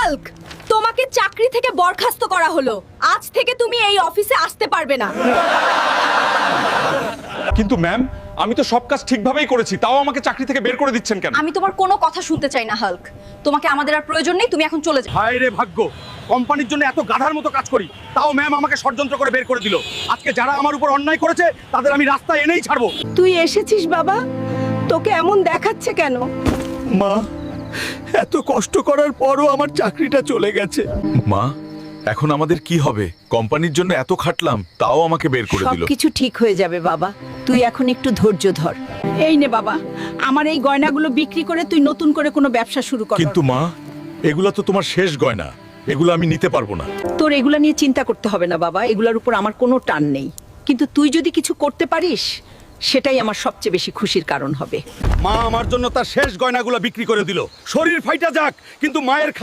Hulk, তোমাকে চাকরি থেকে বরখাস্ত করা হলো। আজ থেকে তুমি এই অফিসে আসতে পারবে না। কিন্তু ম্যাম, আমি তো সব কাজ ঠিকভাবেই করেছি, তাও আমাকে চাকরি থেকে বের করে দিচ্ছেন কেন? আমি তোমার কোনো কথা শুনতে চাই না হাল্ক। তোমাকে আমাদের আর প্রয়োজন নেই, তুমি এখন চলে যাও। হায় রে ভাগ্য, কোম্পানির জন্য এত গাধার মতো কাজ করি, তাও ম্যাম আমাকে ষড়যন্ত্র করে বের করে দিল। আজকে যারা আমার উপর অন্যায় করেছে তাদের আমি রাস্তায় এনেই ছাড়বো। তুই এসেছিস বাবা, তোকে এমন দেখাচ্ছে কেন? মা, এত কষ্ট করার পরও আমার চাকরিটা চলে গেছে। মা, এখন আমাদের কি হবে? কোম্পানির জন্য এত খাটলাম, তাও আমাকে বের করে দিল। সবকিছু ঠিক হয়ে যাবে বাবা, তুই এখন একটু ধৈর্য ধর। এই নে বাবা, আমার এই গয়নাগুলো বিক্রি করে তুই নতুন করে কোনো ব্যবসা শুরু কর। কিন্তু মা, এগুলা তো তোমার শেষ গয়না, এগুলো আমি নিতে পারবো না। তোর এগুলা নিয়ে চিন্তা করতে হবে না বাবা, এগুলোর উপর আমার কোনো টান নেই। কিন্তু তুই যদি কিছু করতে পারিস, সেটাই আমার সবচেয়ে বেশি খুশির কারণ হবে। মা আমার জন্য তার শেষ গয়নাগুলো বিক্রি করে দিল। শরীর ফাইটা যাক, কিন্তু মায়ের